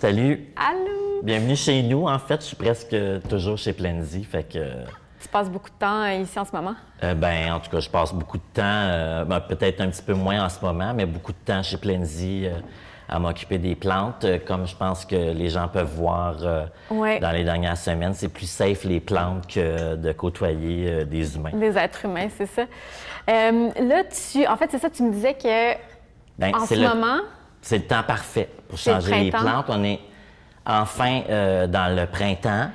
Salut! Allô! Bienvenue chez nous. En fait, je suis presque toujours chez Plenzy, fait que... Tu passes beaucoup de temps ici en ce moment? en tout cas, je passe beaucoup de temps, peut-être un petit peu moins en ce moment, mais beaucoup de temps chez Plenzy à m'occuper des plantes. Comme je pense que les gens peuvent voir Ouais. dans les dernières semaines, c'est plus safe les plantes que de côtoyer des humains. Des êtres humains, c'est ça. En fait, c'est ça, tu me disais que en ce moment... C'est le temps parfait pour C'est le changer les printemps. plantes. On est enfin dans le printemps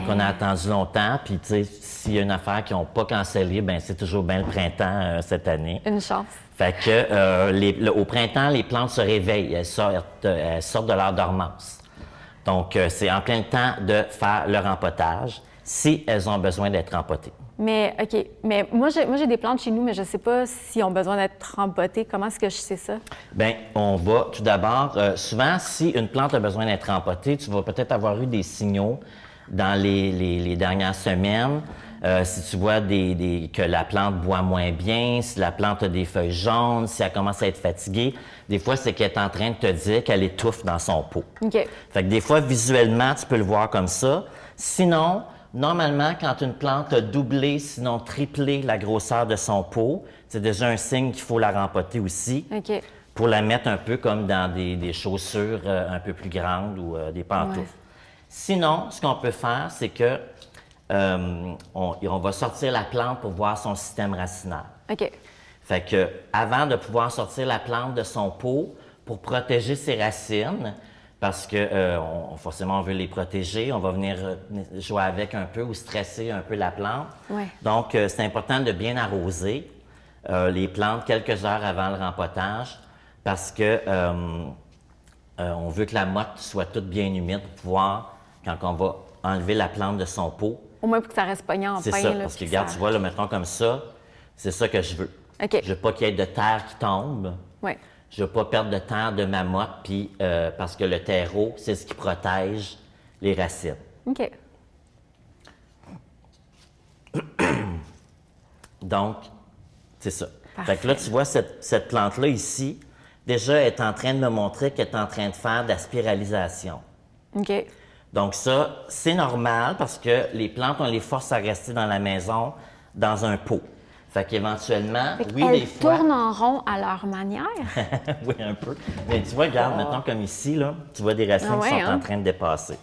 qu'on a attendu longtemps. Puis, tu sais, s'il y a une affaire qu'ils n'ont pas cancellée, ben c'est toujours bien le printemps cette année. Une chance. Fait que au printemps, les plantes se réveillent, elles sortent de leur dormance. Donc, c'est en plein temps de faire leur rempotage si elles ont besoin d'être rempotées. Mais, OK. Mais moi, j'ai des plantes chez nous, mais je ne sais pas s'ils ont besoin d'être rempotées. Comment est-ce que je sais ça? Bien, on va tout d'abord, souvent, si une plante a besoin d'être rempotée, tu vas peut-être avoir eu des signaux dans les dernières semaines. Si tu vois que la plante boit moins bien, si la plante a des feuilles jaunes, si elle commence à être fatiguée, des fois, c'est qu'elle est en train de te dire qu'elle étouffe dans son pot. OK. Fait que des fois, visuellement, tu peux le voir comme ça. Sinon, normalement, quand une plante a doublé, sinon triplé la grosseur de son pot, c'est déjà un signe qu'il faut la rempoter aussi. OK. Pour la mettre un peu comme dans des chaussures un peu plus grandes ou des pantoufles. Ouais. Sinon, ce qu'on peut faire, c'est que on va sortir la plante pour voir son système racinaire. OK. Fait que avant de pouvoir sortir la plante de son pot pour protéger ses racines, parce que forcément on veut les protéger, on va venir jouer avec un peu ou stresser un peu la plante. Ouais. Donc c'est important de bien arroser les plantes quelques heures avant le rempotage parce que on veut que la motte soit toute bien humide pour pouvoir, quand on va enlever la plante de son pot. Au moins pour que ça reste pogné en C'est pain. ça, là, parce que puis regarde, ça- tu vois, là, mettons comme ça, c'est ça que je veux. OK. Je veux pas qu'il y ait de terre qui tombe. Ouais. Je veux pas perdre de terre de ma motte, puis parce que le terreau, c'est ce qui protège les racines. OK. Donc, c'est ça. Parfait. Fait que là, tu vois, cette plante-là ici, déjà, elle est en train de me montrer qu'elle est en train de faire de la spiralisation. OK. Donc ça, c'est normal parce que les plantes, on les force à rester dans la maison, dans un pot. Fait qu'éventuellement, oui, Elles des fois... tournent en rond à leur manière. oui, un peu. Mais tu vois, regarde, mettons comme ici, là, tu vois des racines Ah ouais, qui sont hein? en train de dépasser.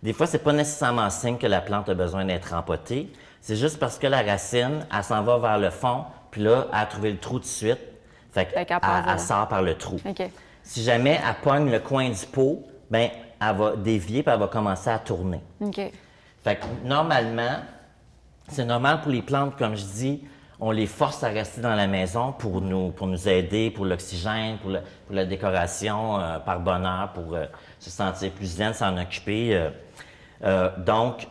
Des fois, c'est pas nécessairement signe que la plante a besoin d'être rempotée. C'est juste parce que la racine, elle s'en va vers le fond, puis là, elle a trouvé le trou tout de suite. Fait Fait qu'elle qu'elle passe dedans. sort par le trou. OK. Si jamais elle pogne le coin du pot, bien, elle va dévier puis elle va commencer à tourner. OK. Fait que normalement, c'est normal pour les plantes, comme je dis, on les force à rester dans la maison pour nous aider, pour l'oxygène, pour la décoration, par bonheur, pour se sentir plus zen, s'en occuper. Donc,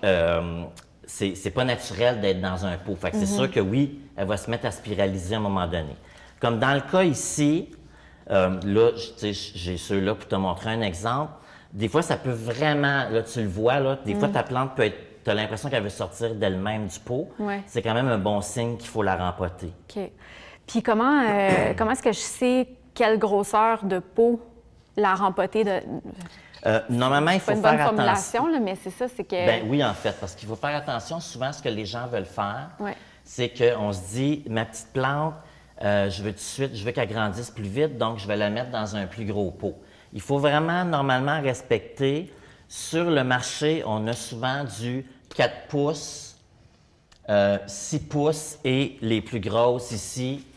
c'est pas naturel d'être dans un pot. Fait que c'est sûr que oui, elle va se mettre à spiraliser à un moment donné. Comme dans le cas ici, là, tu sais, j'ai ceux-là pour te montrer un exemple. Des fois, ça peut vraiment, là, tu le vois, là, des fois, ta plante peut être, tu as l'impression qu'elle veut sortir d'elle-même du pot. Ouais. C'est quand même un bon signe qu'il faut la rempoter. OK. Puis comment est-ce que je sais quelle grosseur de peau la rempoter de... Normalement, il C'est pas faut une bonne faire attention. formulation, là, mais c'est ça, c'est que... Ben oui, en fait, parce qu'il faut faire attention. Souvent, ce que les gens veulent faire, Ouais. c'est qu'on se dit, ma petite plante, je veux qu'elle grandisse plus vite, donc je vais la mettre dans un plus gros pot. Il faut vraiment, normalement, respecter. Sur le marché, on a souvent du 4 pouces, 6 pouces et les plus grosses ici,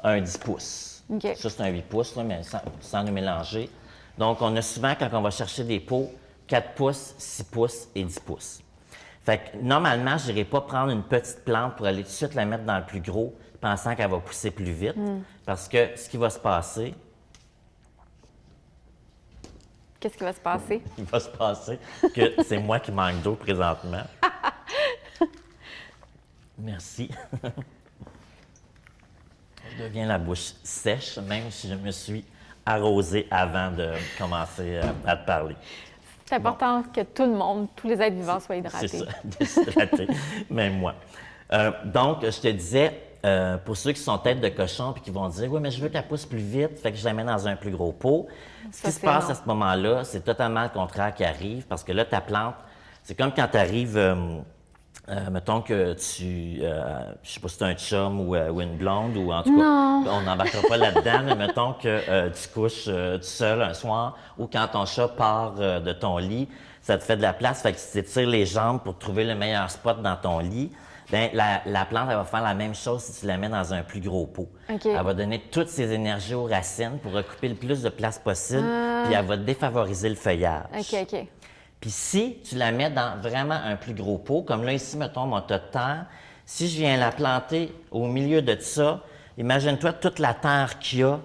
un 10 pouces. OK. Ça, c'est un 8 pouces, là, mais sans nous mélanger. Donc, on a souvent, quand on va chercher des pots, 4 pouces, 6 pouces et 10 pouces. Fait que, normalement, je n'irai pas prendre une petite plante pour aller tout de suite la mettre dans le plus gros, pensant qu'elle va pousser plus vite. Parce que ce qui va se passer, Qu'est-ce qui va se passer? il va se passer que c'est moi qui manque d'eau présentement. Merci. Je deviens la bouche sèche, même si je me suis arrosé avant de commencer à te parler. C'est important que tout le monde, tous les êtres vivants soient hydratés. C'est ça, déshydraté, même moi. Donc, je te disais, pour ceux qui sont tête de cochon puis qui vont dire « Oui, mais je veux qu'elle pousse plus vite, fait que je la mets dans un plus gros pot », ce qui se passe à ce moment-là, c'est totalement le contraire qui arrive parce que là, ta plante, c'est comme quand tu arrives, mettons que je sais pas si c'est un chum ou une blonde ou en tout cas, on n'embarquera pas là-dedans, mais mettons que tu couches tout seul un soir ou quand ton chat part de ton lit, ça te fait de la place, fait que si tu étires les jambes pour trouver le meilleur spot dans ton lit, bien, la plante, elle va faire la même chose si tu la mets dans un plus gros pot. Okay. Elle va donner toutes ses énergies aux racines pour occuper le plus de place possible, puis elle va défavoriser le feuillage. OK. Puis si tu la mets dans vraiment un plus gros pot, comme là ici, mettons mon tas de terre, si je viens la planter au milieu de ça, imagine-toi toute la terre qu'il y a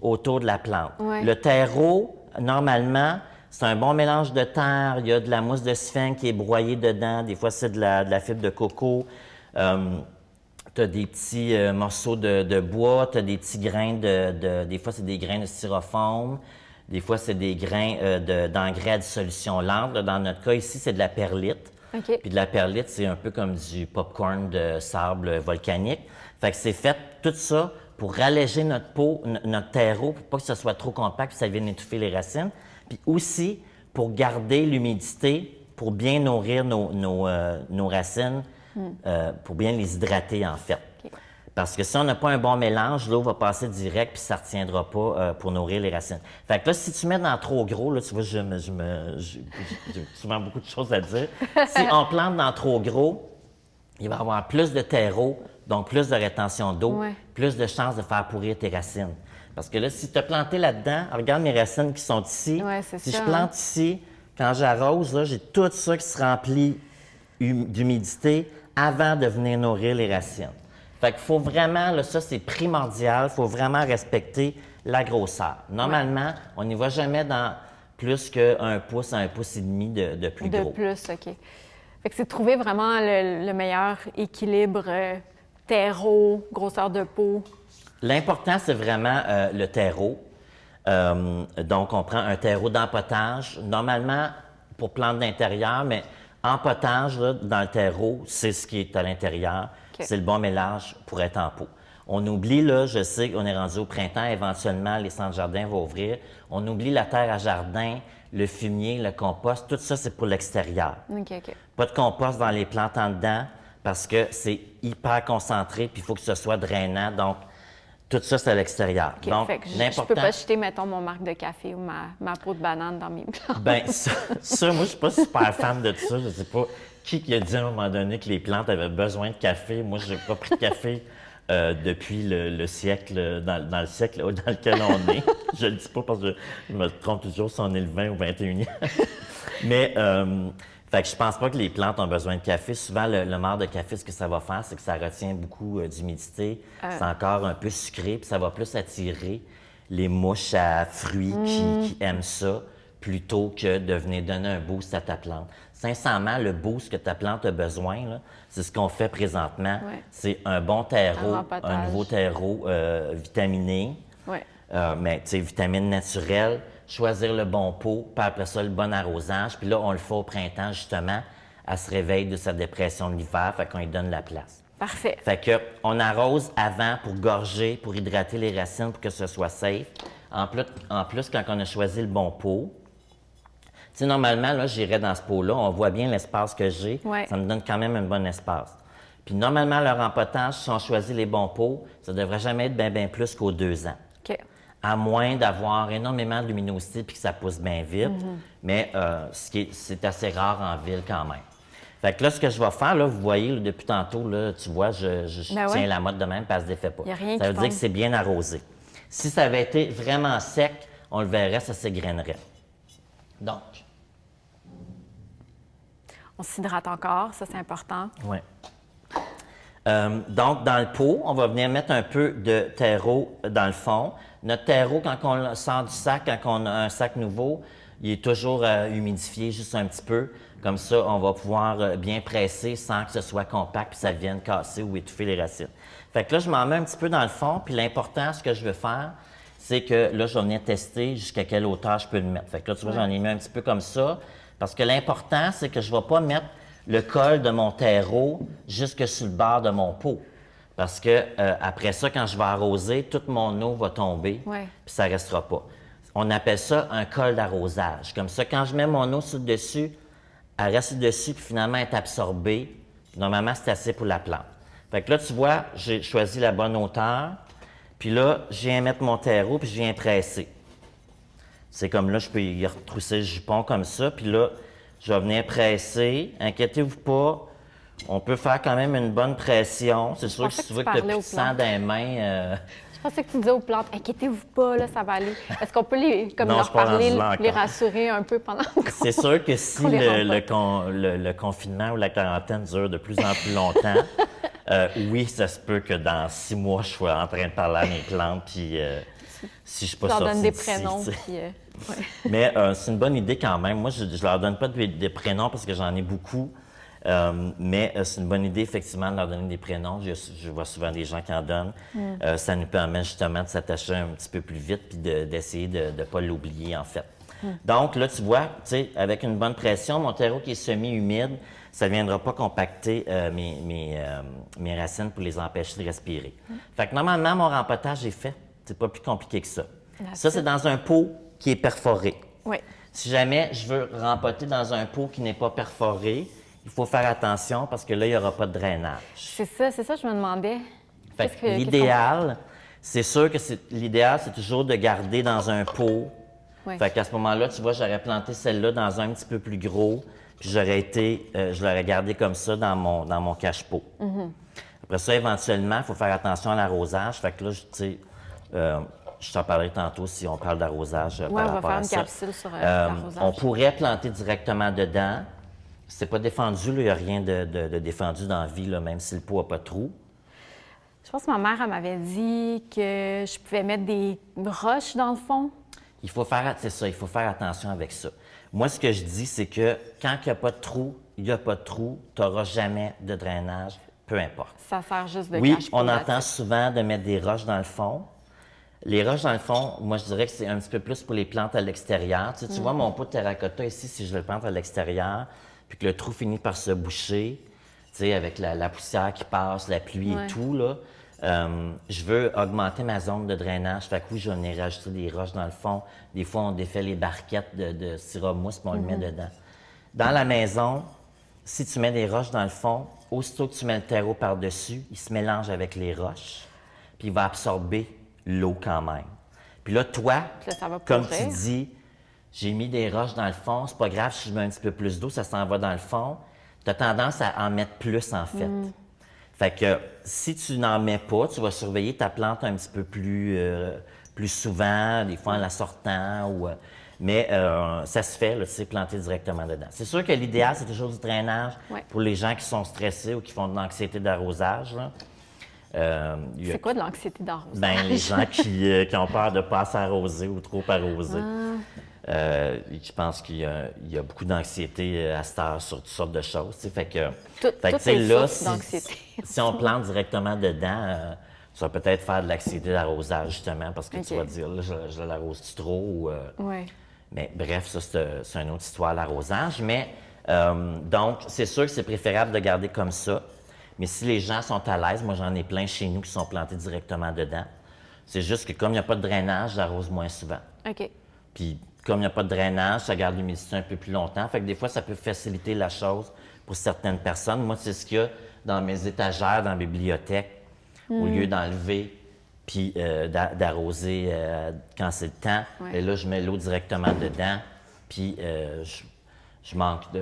autour de la plante. Ouais. Le terreau, normalement, c'est un bon mélange de terre. Il y a de la mousse de sphène qui est broyée dedans. Des fois, c'est de la fibre de coco. Tu as des petits morceaux de bois. Tu as des petits grains des fois, c'est des grains de styrofoam. Des fois, c'est des grains d'engrais à dissolution lente. Là, dans notre cas, ici, c'est de la perlite. Okay. Puis de la perlite, c'est un peu comme du popcorn de sable volcanique. Fait que c'est fait tout ça pour alléger notre peau, notre terreau, pour pas que ce soit trop compact puis ça vienne étouffer les racines. Puis aussi pour garder l'humidité, pour bien nourrir nos racines, pour bien les hydrater en fait. Okay. Parce que si on n'a pas un bon mélange, l'eau va passer direct puis ça ne retiendra pas pour nourrir les racines. Fait que là, si tu mets dans trop gros, là, tu vois, j'ai souvent beaucoup de choses à dire. Si on plante dans trop gros, il va y avoir plus de terreau, donc plus de rétention d'eau, plus de chances de faire pourrir tes racines. Parce que là, si tu as planté là-dedans, regarde mes racines qui sont ici. Si je plante ici, quand j'arrose, là, j'ai tout ça qui se remplit d'humidité avant de venir nourrir les racines. Fait qu'il faut vraiment, là, ça c'est primordial, il faut vraiment respecter la grosseur. Normalement, on n'y va jamais dans plus qu'un pouce à un pouce et demi de plus gros. De plus, OK. Fait que c'est de trouver vraiment le meilleur équilibre terreau, grosseur de peau. L'important, c'est vraiment le terreau. Donc, on prend un terreau d'empotage. Normalement, pour plantes d'intérieur, mais en potage, là, dans le terreau, c'est ce qui est à l'intérieur. Okay. C'est le bon mélange pour être en pot. On oublie, là, je sais qu'on est rendu au printemps, éventuellement, les centres jardins vont ouvrir. On oublie la terre à jardin, le fumier, le compost. Tout ça, c'est pour l'extérieur. OK. Pas de compost dans les plantes en dedans parce que c'est hyper concentré puis il faut que ce soit drainant. Donc, tout ça, c'est à l'extérieur. Okay, Donc, je peux pas jeter, mettons, mon marc de café ou ma peau de banane dans mes plantes. Bien, ça, moi, je suis pas super fan de ça. Je sais pas qui a dit à un moment donné que les plantes avaient besoin de café. Moi, j'ai pas pris de café depuis le siècle, dans le siècle dans lequel on est. Je le dis pas parce que je me trompe toujours si on est le 20 ou 21e. Mais, fait que je pense pas que les plantes ont besoin de café. Souvent, le marc de café, ce que ça va faire, c'est que ça retient beaucoup d'humidité. C'est encore un peu sucré, puis ça va plus attirer les mouches à fruits qui aiment ça, plutôt que de venir donner un boost à ta plante. Sincèrement, le boost que ta plante a besoin, là, c'est ce qu'on fait présentement. C'est un bon terreau, un nouveau terreau vitaminé, mais tu sais, vitamines naturelles. Choisir le bon pot, puis après ça, le bon arrosage. Puis là, on le fait au printemps, justement. Elle se réveille de sa dépression de l'hiver, fait qu'on lui donne la place. Parfait. Fait qu'on arrose avant pour gorger, pour hydrater les racines, pour que ce soit safe. En plus, quand on a choisi le bon pot, tu sais, normalement, là, j'irais dans ce pot-là, on voit bien l'espace que j'ai. Ça me donne quand même un bon espace. Puis normalement, leur empotage, si on choisit les bons pots, ça ne devrait jamais être bien plus qu'aux 2 ans. OK. À moins d'avoir énormément de luminosité puis que ça pousse bien vite. Mais c'est assez rare en ville quand même. Fait que là, ce que je vais faire, là, vous voyez, là, depuis tantôt, là, tu vois, je tiens la motte de même, puis elle se défait pas. Ça veut dire que c'est bien arrosé. Si ça avait été vraiment sec, on le verrait, ça s'égrainerait. Donc. On s'hydrate encore, ça, c'est important. Oui. Donc, dans le pot, on va venir mettre un peu de terreau dans le fond. Notre terreau, quand on le sort du sac, quand on a un sac nouveau, il est toujours humidifié juste un petit peu. Comme ça, on va pouvoir bien presser sans que ce soit compact puis ça vienne casser ou étouffer les racines. Fait que là, je m'en mets un petit peu dans le fond. Puis l'important, ce que je veux faire, c'est que là, je vais venir tester jusqu'à quelle hauteur je peux le mettre. Fait que là, tu vois, j'en ai mis un petit peu comme ça. Parce que l'important, c'est que je ne vais pas mettre le col de mon terreau jusque sur le bord de mon pot. Parce que après ça, quand je vais arroser, toute mon eau va tomber, Ouais. puis ça ne restera pas. On appelle ça un col d'arrosage. Comme ça, quand je mets mon eau sur le dessus, elle reste dessus, puis finalement, elle est absorbée. Normalement, c'est assez pour la plante. Fait que là, tu vois, j'ai choisi la bonne hauteur. Puis là, je viens mettre mon terreau, puis je viens presser. C'est comme là, je peux y retrousser le jupon comme ça. Puis là, je vais venir presser. Inquiétez-vous pas, on peut faire quand même une bonne pression. C'est sûr que si tu vois que tu n'as plus de sang dans les mains... Je pensais que tu disais aux plantes, inquiétez-vous pas, là, ça va aller. Est-ce qu'on peut Non, leur parler, rendu là les encore. rassurer un peu pendant qu'on... C'est sûr que si qu'on les le confinement ou la quarantaine dure de plus en plus longtemps, oui, ça se peut que dans 6 mois, je sois en train de parler à mes plantes, puis si je suis pas Tu leur sorti donnes des d'ici, prénoms, tu sais. puis... ouais. Mais c'est une bonne idée quand même. Moi, je leur donne pas des prénoms parce que j'en ai beaucoup. Mais c'est une bonne idée, effectivement, de leur donner des prénoms. Je vois souvent des gens qui en donnent. Ça nous permet justement de s'attacher un petit peu plus vite puis d'essayer de ne pas l'oublier, en fait. Donc, là, tu vois, tu sais, avec une bonne pression, mon terreau qui est semi-humide, ça ne viendra pas compacter mes racines pour les empêcher de respirer. Fait que normalement, mon rempotage est fait. C'est pas plus compliqué que ça. Ça, c'est dans un pot qui est perforé. Oui. Si jamais je veux rempoter dans un pot qui n'est pas perforé, il faut faire attention parce que là, il n'y aura pas de drainage. C'est ça, je me demandais. Fait que l'idéal, c'est sûr que l'idéal, c'est toujours de garder dans un pot. Oui. Fait qu'à ce moment-là, tu vois, j'aurais planté celle-là dans un petit peu plus gros, puis je l'aurais gardé comme ça dans mon cache-pot. Après ça, éventuellement, il faut faire attention à l'arrosage. Fait que là, tu sais, je t'en parlerai tantôt si on parle d'arrosage par rapport à ça. On va faire une capsule sur l'arrosage. On pourrait planter directement dedans. C'est pas défendu, il n'y a rien de défendu dans la vie, là, même si le pot n'a pas de trou. Je pense que ma mère, elle m'avait dit que je pouvais mettre des roches dans le fond. C'est ça, il faut faire attention avec ça. Moi, ce que je dis, c'est que quand il n'y a pas de trou, il n'y a pas de trou, tu n'auras jamais de drainage, peu importe. Ça sert juste de Oui, cache-pot, on là-dessus. entend souvent de mettre des roches dans le fond. Les roches dans le fond, moi, je dirais que c'est un petit peu plus pour les plantes à l'extérieur. Tu vois, mon pot de terracotta ici, si je le plante à l'extérieur, puis que le trou finit par se boucher, tu sais, avec la poussière qui passe, la pluie et tout, là, je veux augmenter ma zone de drainage. Fait que oui, je vais venir rajouter des roches dans le fond. Des fois, on défait les barquettes de sirop mousse, puis on le met dedans. Dans la maison, si tu mets des roches dans le fond, aussitôt que tu mets le terreau par-dessus, il se mélange avec les roches, puis il va absorber l'eau quand même. Puis là, toi, Puis là, ça va comme pourrir. tu dis, j'ai mis des roches dans le fond, c'est pas grave si je mets un petit peu plus d'eau, ça s'en va dans le fond. Tu as tendance à en mettre plus, en fait. Fait que si tu n'en mets pas, tu vas surveiller ta plante un petit peu plus souvent, des fois en la sortant. Mais ça se fait, là, tu sais, planter directement dedans. C'est sûr que l'idéal, c'est toujours du drainage Ouais. pour les gens qui sont stressés ou qui font de l'anxiété d'arrosage, là. Il y a- C'est quoi de l'anxiété d'arrosage? Ben, les gens qui ont peur de ne pas s'arroser ou trop arroser. Je pense qu'il y a beaucoup d'anxiété à cette heure sur toutes sortes de choses. Tu sais. Fait que, Toutes tu sais, les là, sources d'anxiété. si on plante directement dedans, ça va peut-être faire de l'anxiété d'arrosage, justement, parce que tu OK. vas dire, là, je l'arrose-tu trop? Oui. Mais bref, ça, c'est une autre histoire, l'arrosage. Mais donc, c'est sûr que c'est préférable de garder comme ça. Mais si les gens sont à l'aise, moi, j'en ai plein chez nous qui sont plantés directement dedans. C'est juste que comme il n'y a pas de drainage, j'arrose moins souvent. OK. Puis, comme il n'y a pas de drainage, ça garde l'humidité un peu plus longtemps. Fait que des fois, ça peut faciliter la chose pour certaines personnes. Moi, c'est ce qu'il y a dans mes étagères, dans la bibliothèque. Au lieu d'enlever puis d'arroser quand c'est le temps, Ouais. et là, je mets l'eau directement dedans. Puis, je manque tu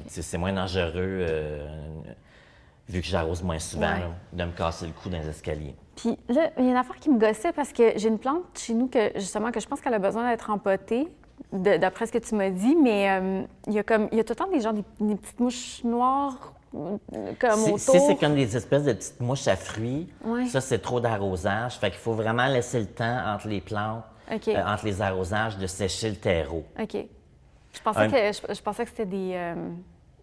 sais, c'est moins dangereux, vu que j'arrose moins souvent, Ouais. là, de me casser le cou dans les escaliers. Puis là, il y a une affaire qui me gossait parce que j'ai une plante chez nous que, justement, que je pense qu'elle a besoin d'être empotée, d'après ce que tu m'as dit, mais il y a tout le temps des petites mouches noires comme autour. Si c'est comme des espèces de petites mouches à fruits, Ouais. ça, c'est trop d'arrosage. Fait qu'il faut vraiment laisser le temps entre les plantes, OK. entre les arrosages, de sécher le terreau. OK. Je pensais que c'était des...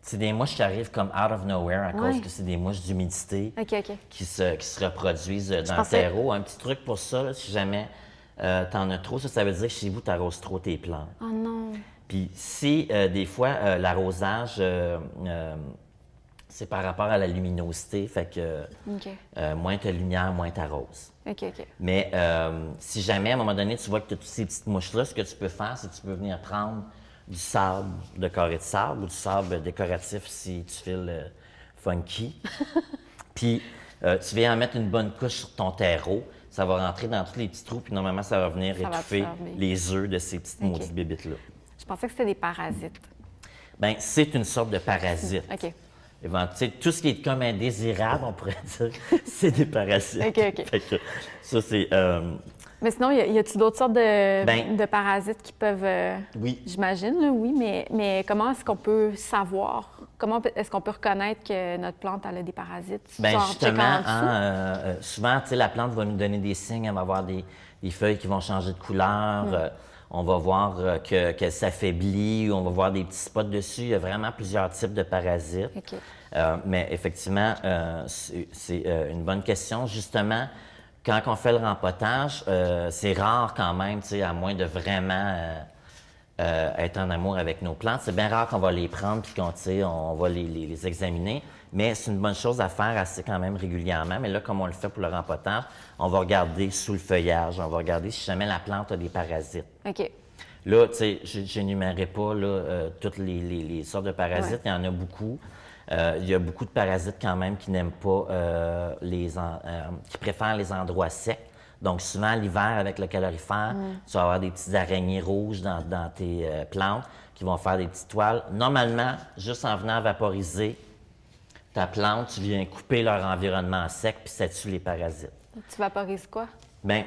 C'est des mouches qui arrivent comme out of nowhere à cause que c'est des mouches d'humidité OK, OK. qui se reproduisent dans le pensais- terreau. Un petit truc pour ça, là, si jamais t'en as trop, ça veut dire que chez vous, tu arroses trop tes plantes. Oh non. Puis si, des fois, l'arrosage, C'est par rapport à la luminosité, fait que OK. moins tu as de lumière, moins tu arroses. OK, OK. Mais si jamais, à un moment donné, tu vois que tu as toutes ces petites mouches-là, ce que tu peux faire, c'est que tu peux venir prendre du sable de carré de sable ou du sable décoratif si tu files funky. Puis tu viens en mettre une bonne couche sur ton terreau. Ça va rentrer dans tous les petits trous, puis normalement, ça va venir Ça va étouffer absorber. les œufs de ces petites maudites bébites-là. Je pensais que c'était des parasites. Bien, c'est une sorte de parasite. OK. Tu sais, tout ce qui est comme indésirable, on pourrait dire, c'est des parasites. OK, OK. Fait que ça, c'est... Mais sinon, y a-t-il d'autres sortes de, Ben- de parasites qui peuvent... oui. J'imagine, là, oui, mais comment est-ce qu'on peut savoir? Comment est-ce qu'on peut reconnaître que notre plante elle a des parasites? Bien, En checkant justement, en dessous? souvent, tu sais, la plante va nous donner des signes. Elle va avoir des feuilles qui vont changer de couleur. On va voir qu'elle s'affaiblit ou on va voir des petits spots dessus. Il y a vraiment plusieurs types de parasites. OK. Mais effectivement, c'est une bonne question. Justement, quand on fait le rempotage, c'est rare quand même, tu sais, à moins de vraiment être en amour avec nos plantes. C'est bien rare qu'on va les prendre puis on va les examiner. Mais c'est une bonne chose à faire assez quand même régulièrement. Mais là, comme on le fait pour le rempotage, on va regarder sous le feuillage. On va regarder si jamais la plante a des parasites. OK. Là, tu sais, je n'énumérerai pas toutes les sortes de parasites. Ouais. Il y en a beaucoup. Il y a beaucoup de parasites quand même qui n'aiment pas qui préfèrent les endroits secs. Donc, souvent, l'hiver, avec le calorifère, tu vas avoir des petites araignées rouges dans tes plantes qui vont faire des petites toiles. Normalement, juste en venant vaporiser ta plante, tu viens couper leur environnement sec, puis ça tue les parasites. Tu vaporises quoi? Bien,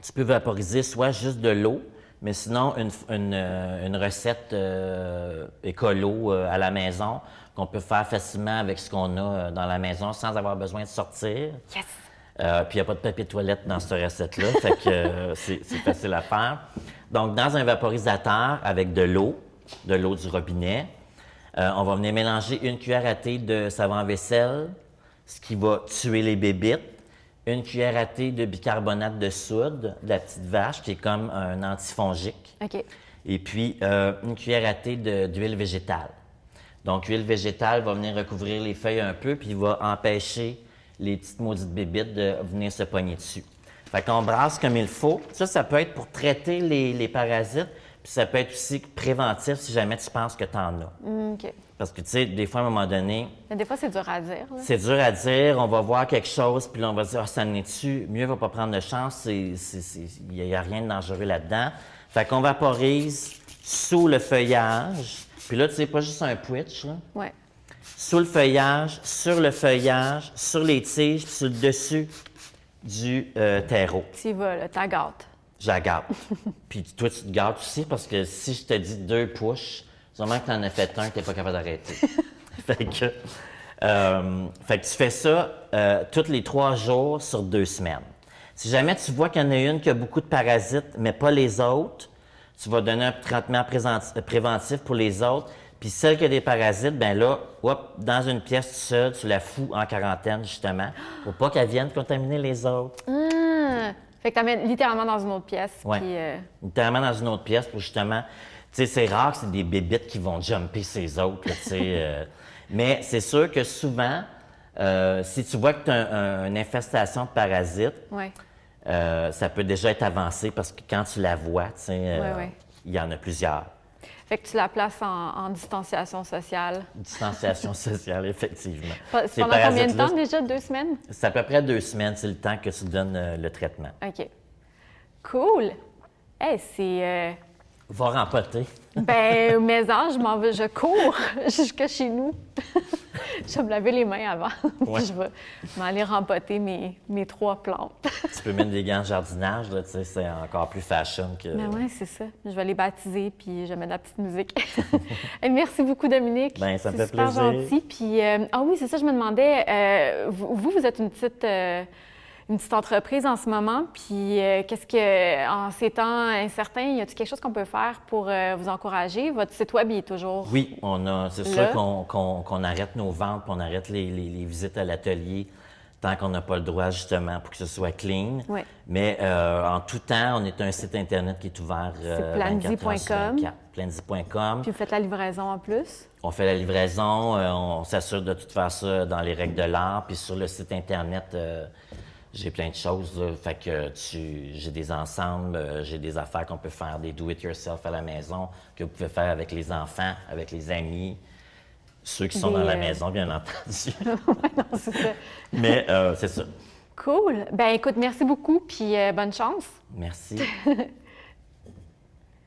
tu peux vaporiser soit juste de l'eau, mais sinon une recette écolo à la maison qu'on peut faire facilement avec ce qu'on a dans la maison sans avoir besoin de sortir. Yes! Puis il n'y a pas de papier toilette dans cette recette-là, fait que c'est facile à faire. Donc, dans un vaporisateur avec de l'eau du robinet, on va venir mélanger une cuillère à thé de savon à vaisselle, ce qui va tuer les bébites, une cuillère à thé de bicarbonate de soude, de la petite vache, qui est comme un antifongique, OK. et puis une cuillère à thé d'huile végétale. Donc, l'huile végétale va venir recouvrir les feuilles un peu, puis il va empêcher les petites maudites bébites de venir se pogner dessus. Fait qu'on brasse comme il faut. Ça peut être pour traiter les parasites, puis ça peut être aussi préventif si jamais tu penses que tu en as. OK. Parce que, tu sais, des fois, à un moment donné, Mais des fois, c'est dur à dire. Là. c'est dur à dire, on va voir quelque chose, puis là, on va dire « Ah, ça en est-tu? Mieux va pas prendre de chance, il n'y a rien de dangereux là-dedans. » Fait qu'on vaporise sous le feuillage, puis là, tu sais, pas juste un twitch, là. Ouais. Sous le feuillage, sur les tiges, puis sur le dessus du terreau. Tu y vas, là, t'as gâte. Je la gâte. Puis toi, tu te gâtes aussi, parce que si je te dis 2 push, sûrement que tu en as fait un que tu n'es pas capable d'arrêter. fait que tu fais ça tous les 3 jours sur 2 semaines. Si jamais tu vois qu'il y en a une qui a beaucoup de parasites, mais pas les autres, tu vas donner un traitement préventif pour les autres. Puis celle qui a des parasites, bien là, dans une pièce seule, tu la fous en quarantaine, justement, pour pas qu'elle vienne contaminer les autres. Ah! Fait que t'amènes littéralement dans une autre pièce. Oui. Puis, Littéralement dans une autre pièce pour justement. Tu sais, c'est rare que c'est des bébites qui vont jumper ces autres, là, tu sais. Mais c'est sûr que souvent, si tu vois que tu as une infestation de parasites, ouais. ça peut déjà être avancé parce que quand tu la vois, tu sais, Ouais. il y en a plusieurs. Fait que tu la places en distanciation sociale. Distanciation sociale, effectivement. Pendant Ces combien de parasites-là, temps déjà? 2 semaines? c'est à peu près 2 semaines, c'est le temps que tu donnes le traitement. OK. Cool! Hey, c'est... Va rempoter. Ben, je m'en vais, je cours jusque chez nous. Je vais me laver les mains avant. Ouais. Puis je vais m'aller rempoter mes 3 plantes. Tu peux mettre des gants de jardinage, là, tu sais, c'est encore plus fashion que... Ben oui, c'est ça. Je vais les baptiser, puis je vais mettre de la petite musique. Et merci beaucoup, Dominique. Ben, ça me C'est fait super plaisir. gentil. Puis, ah oui, c'est ça, je me demandais, vous êtes une petite entreprise en ce moment, puis qu'est-ce que, en ces temps incertains, y a-t-il quelque chose qu'on peut faire pour vous encourager? Votre site web, il est toujours... Oui, c'est Là. sûr qu'on arrête nos ventes, puis on arrête les visites à l'atelier tant qu'on n'a pas le droit, justement, pour que ce soit clean. Oui. Mais en tout temps, on est un site Internet qui est ouvert C'est 24 heures sur plandy.com. 24. Plandy.com. Puis vous faites la livraison en plus? On fait la livraison, on s'assure de tout faire ça dans les règles de l'art. Puis sur le site Internet, j'ai plein de choses. Là. Fait que j'ai des ensembles, j'ai des affaires qu'on peut faire, des do-it-yourself à la maison, que vous pouvez faire avec les enfants, avec les amis, ceux qui sont dans la maison, bien entendu. Non, c'est ça. Mais c'est ça. Cool. Ben écoute, merci beaucoup, puis bonne chance. Merci.